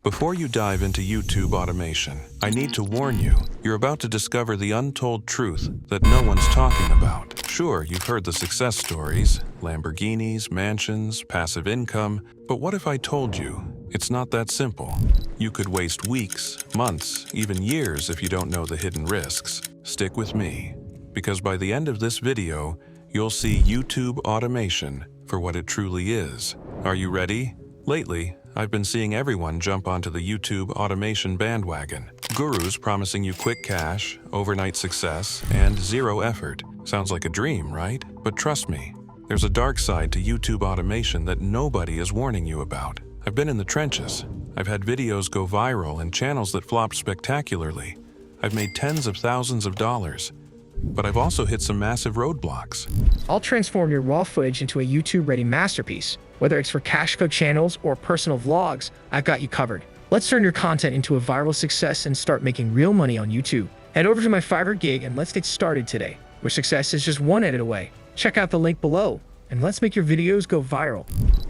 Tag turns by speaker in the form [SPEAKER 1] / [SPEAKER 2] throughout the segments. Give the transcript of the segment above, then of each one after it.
[SPEAKER 1] Before you dive into YouTube automation, I need to warn you, you're about to discover the untold truth that no one's talking about. Sure, you've heard the success stories, Lamborghinis, mansions, passive income, but what if I told you it's not that simple? You could waste weeks, months, even years if you don't know the hidden risks. Stick with me, because by the end of this video, you'll see YouTube automation for what it truly is. Are you ready? Lately, I've been seeing everyone jump onto the YouTube automation bandwagon. Gurus promising you quick cash, overnight success, and zero effort. Sounds like a dream, right? But trust me, there's a dark side to YouTube automation that nobody is warning you about. I've been in the trenches. I've had videos go viral and channels that flopped spectacularly. I've made tens of thousands of dollars. But I've also hit some massive roadblocks.
[SPEAKER 2] I'll transform your raw footage into a YouTube-ready masterpiece. Whether it's for cash cow channels or personal vlogs, I've got you covered. Let's turn your content into a viral success and start making real money on YouTube. Head over to my Fiverr gig and let's get started today, where success is just one edit away. Check out the link below, and let's make your videos go viral.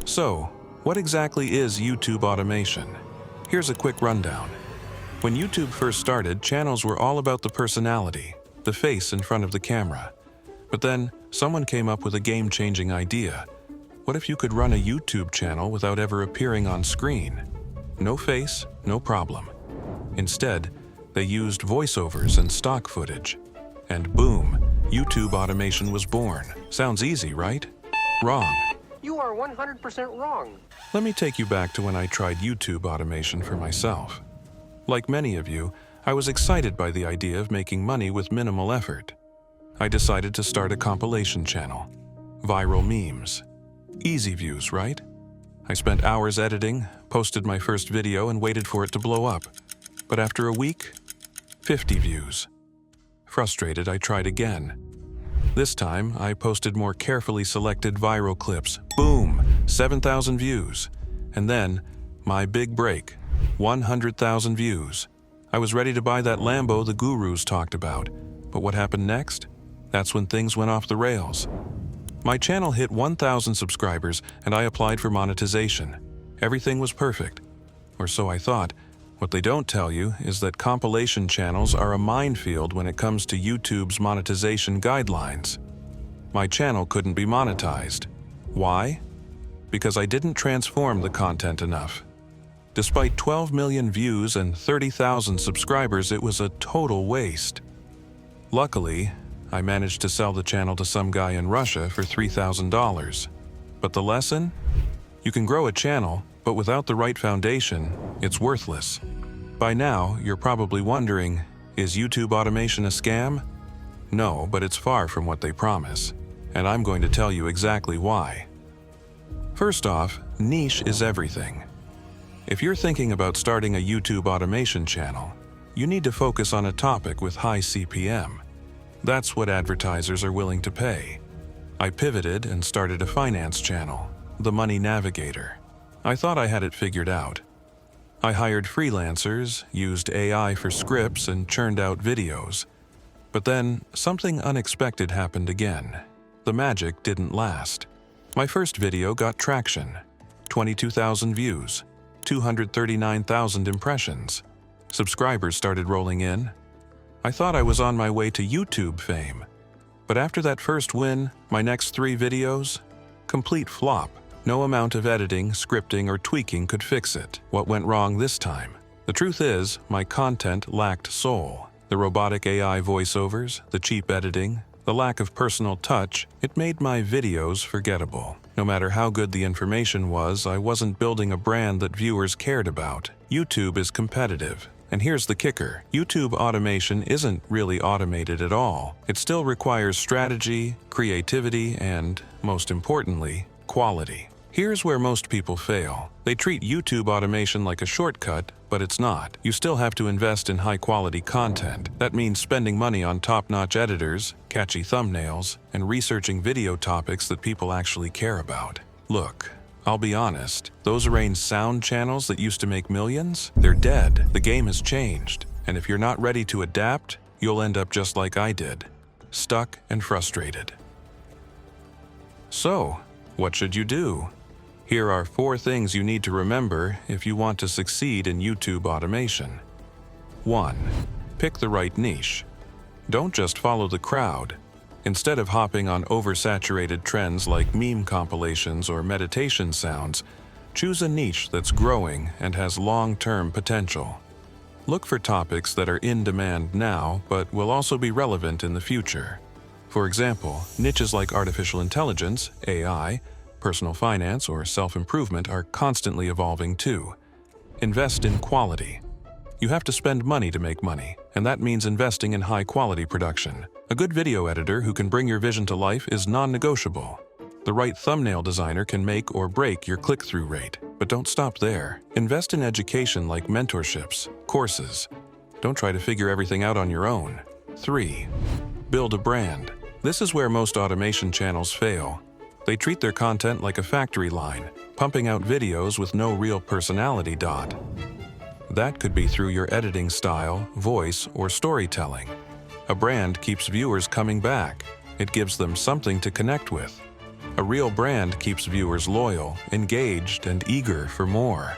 [SPEAKER 1] So, what exactly is YouTube automation? Here's a quick rundown. When YouTube first started, channels were all about the personality, the face in front of the camera. But then, someone came up with a game-changing idea. What if you could run a YouTube channel without ever appearing on screen? No face, no problem. Instead, they used voiceovers and stock footage. And boom, YouTube automation was born. Sounds easy, right? Wrong.
[SPEAKER 3] You are 100% wrong.
[SPEAKER 1] Let me take you back to when I tried YouTube automation for myself. Like many of you, I was excited by the idea of making money with minimal effort. I decided to start a compilation channel. Viral memes. Easy views, right? I spent hours editing, posted my first video, and waited for it to blow up. But after a week, 50 views. Frustrated, I tried again. This time, I posted more carefully selected viral clips. Boom! 7,000 views. And then, my big break, 100,000 views. I was ready to buy that Lambo the gurus talked about. But what happened next? That's when things went off the rails. My channel hit 1,000 subscribers and I applied for monetization. Everything was perfect. Or so I thought. What they don't tell you is that compilation channels are a minefield when it comes to YouTube's monetization guidelines. My channel couldn't be monetized. Why? Because I didn't transform the content enough. Despite 12 million views and 30,000 subscribers, it was a total waste. Luckily, I managed to sell the channel to some guy in Russia for $3,000. But the lesson? You can grow a channel, but without the right foundation, it's worthless. By now, you're probably wondering, is YouTube automation a scam? No, but it's far from what they promise. And I'm going to tell you exactly why. First off, niche is everything. If you're thinking about starting a YouTube automation channel, you need to focus on a topic with high CPM. That's what advertisers are willing to pay. I pivoted and started a finance channel, The Money Navigator. I thought I had it figured out. I hired freelancers, used AI for scripts, and churned out videos. But then, something unexpected happened again. The magic didn't last. My first video got traction. 22,000 views, 239,000 impressions. Subscribers started rolling in. I thought I was on my way to YouTube fame. But after that first win, my next 3 videos? Complete flop. No amount of editing, scripting, or tweaking could fix it. What went wrong this time? The truth is, my content lacked soul. The robotic AI voiceovers, the cheap editing, the lack of personal touch, it made my videos forgettable. No matter how good the information was, I wasn't building a brand that viewers cared about. YouTube is competitive. And here's the kicker. YouTube automation isn't really automated at all. It still requires strategy, creativity, and, most importantly, quality. Here's where most people fail. They treat YouTube automation like a shortcut, but it's not. You still have to invest in high-quality content. That means spending money on top-notch editors, catchy thumbnails, and researching video topics that people actually care about. Look, I'll be honest, those arranged sound channels that used to make millions, they're dead. The game has changed, and if you're not ready to adapt, you'll end up just like I did, stuck and frustrated. So, what should you do? Here are 4 things you need to remember if you want to succeed in YouTube automation. 1. Pick the right niche. Don't just follow the crowd. Instead of hopping on oversaturated trends like meme compilations or meditation sounds, choose a niche that's growing and has long-term potential. Look for topics that are in demand now but will also be relevant in the future. For example, niches like artificial intelligence, AI, personal finance, or self-improvement are constantly evolving too. Invest in quality. You have to spend money to make money, and that means investing in high-quality production. A good video editor who can bring your vision to life is non-negotiable. The right thumbnail designer can make or break your click-through rate. But don't stop there. Invest in education like mentorships, courses. Don't try to figure everything out on your own. 3. Build a brand. This is where most automation channels fail. They treat their content like a factory line, pumping out videos with no real personality. That could be through your editing style, voice, or storytelling. A brand keeps viewers coming back. It gives them something to connect with. A real brand keeps viewers loyal, engaged, and eager for more.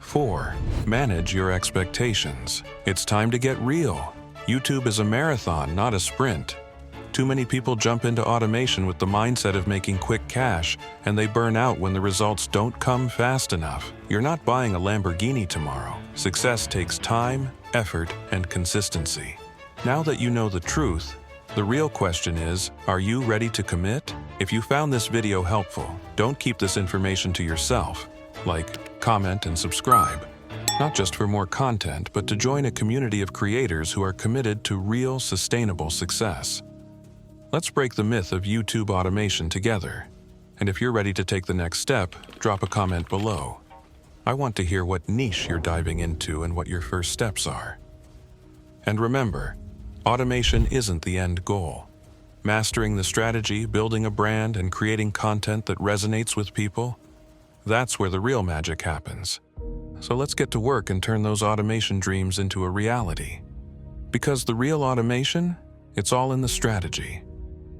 [SPEAKER 1] 4. Manage your expectations. It's time to get real. YouTube is a marathon, not a sprint. Too many people jump into automation with the mindset of making quick cash, and they burn out when the results don't come fast enough. You're not buying a Lamborghini tomorrow. Success takes time, effort, and consistency. Now that you know the truth, the real question is, are you ready to commit? If you found this video helpful, don't keep this information to yourself. Like, comment, and subscribe. Not just for more content, but to join a community of creators who are committed to real, sustainable success. Let's break the myth of YouTube automation together. And if you're ready to take the next step, drop a comment below. I want to hear what niche you're diving into and what your first steps are. And remember, automation isn't the end goal. Mastering the strategy, building a brand, and creating content that resonates with people, that's where the real magic happens. So let's get to work and turn those automation dreams into a reality. Because the real automation, it's all in the strategy.